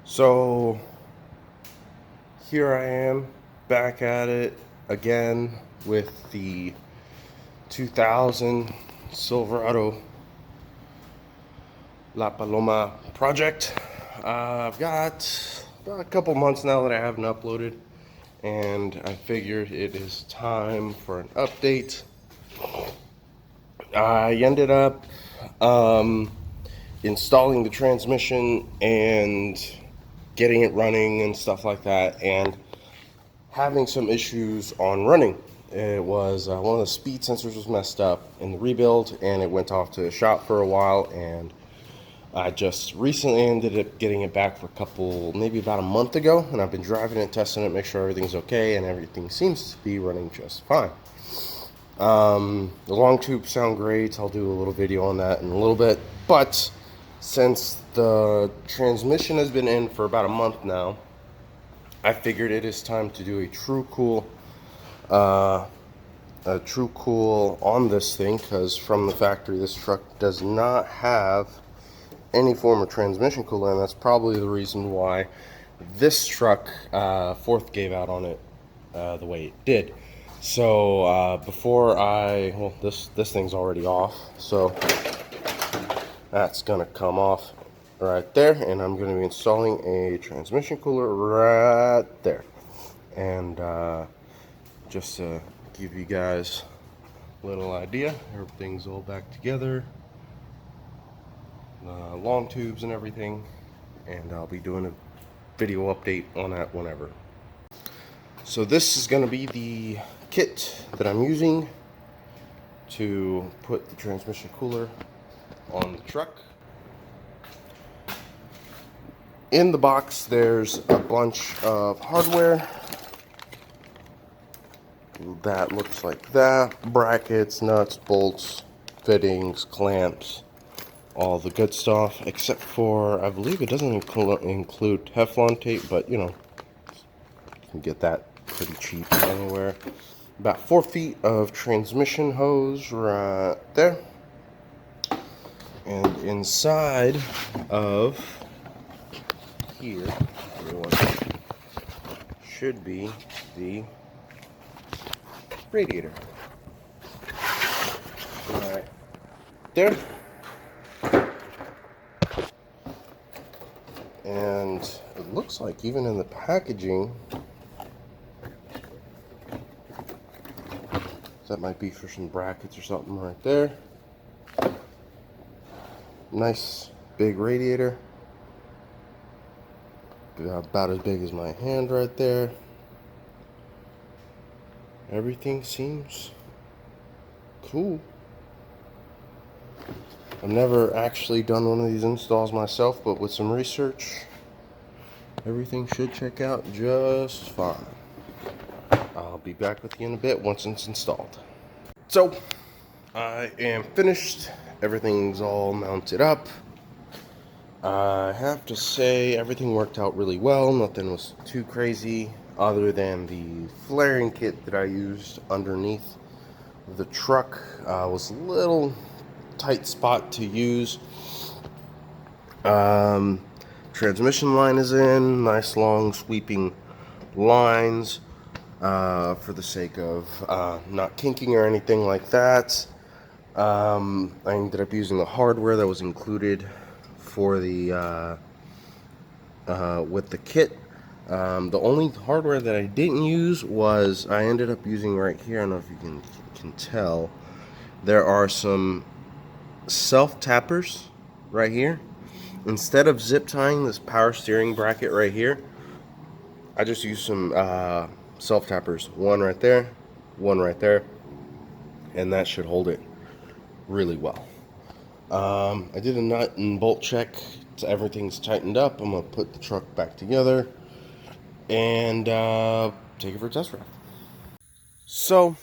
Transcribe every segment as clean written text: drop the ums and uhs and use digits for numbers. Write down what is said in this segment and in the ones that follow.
So here I am back at it again with the 2000 Silverado La Paloma project. I've got about a couple months now that I haven't uploaded, and I figured it is time for an update. I ended up installing the transmission and getting it running and stuff like that, and having some issues on running. It was one of the speed sensors was messed up in the rebuild, and it went off to the shop for a while, and I just recently ended up getting it back for a couple, maybe about a month ago, and I've been driving it, testing it, make sure everything's okay, and everything seems to be running just fine. The long tubes sound great. I'll do a little video on that in a little bit, but since the transmission has been in for about a month now, I figured it is time to do a true cool on this thing, because from the factory this truck does not have any form of transmission cooler, and that's probably the reason why this truck fourth gave out on it the way it did. So this thing's already off, so that's gonna come off right there, and I'm gonna be installing a transmission cooler right there. And just to give you guys a little idea, everything's all back together, long tubes and everything, and I'll be doing a video update on that whenever. So this is going to be the kit that I'm using to put the transmission cooler on the truck. In the box there's a bunch of hardware that looks like that: brackets, nuts, bolts, fittings, clamps, all the good stuff, except for, I believe it doesn't include Teflon tape, but you know, you can get that pretty cheap anywhere. About 4 feet of transmission hose right there, and inside of here should be the radiator right there. And it looks like even in the packaging, that might be for some brackets or something right there. Nice big radiator, about as big as my hand right there. Everything seems cool. I've never actually done one of these installs myself, but with some research, everything should check out just fine. I'll be back with you in a bit once it's installed. So, I am finished. Everything's all mounted up. I have to say everything worked out really well. Nothing was too crazy, other than the flaring kit that I used underneath the truck was a little tight spot to use. Transmission line is in, nice long sweeping lines, for the sake of not kinking or anything like that. I ended up using the hardware that was included for the with the kit. The only hardware that I didn't use was, I ended up using right here, I don't know if you can tell, there are some self tappers right here. Instead of zip tying this power steering bracket right here, I just used some self tappers. One right there, and that should hold it really well. I did a nut and bolt check, so everything's tightened up. I'm gonna put the truck back together and take it for a test drive. So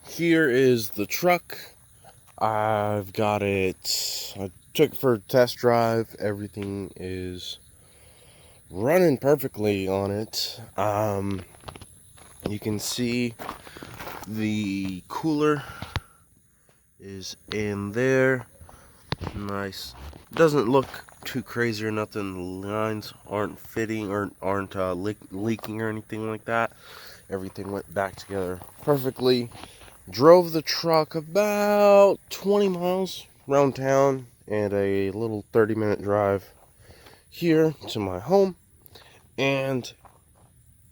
here is the truck. I've got it, I took it for a test drive. Everything is running perfectly on it. You can see the cooler is in there. Nice. Doesn't look too crazy or nothing. The lines aren't fitting or aren't leaking or anything like that. Everything went back together perfectly. Drove the truck about 20 miles around town and a little 30-minute drive here to my home, and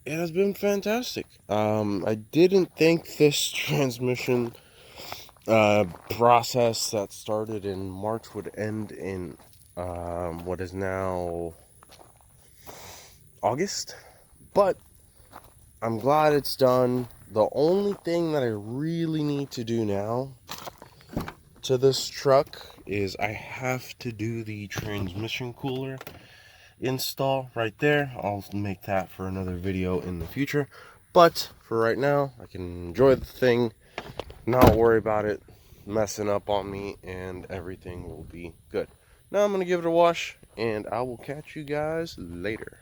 it has been fantastic. I didn't think this transmission process that started in March would end in what is now August, but I'm glad it's done. The only thing that I really need to do now to this truck is I have to do the transmission cooler install right there. I'll make that for another video in the future, but for right now I can enjoy the thing, not worry about it messing up on me, and everything will be good. Now I'm gonna give it a wash and I will catch you guys later.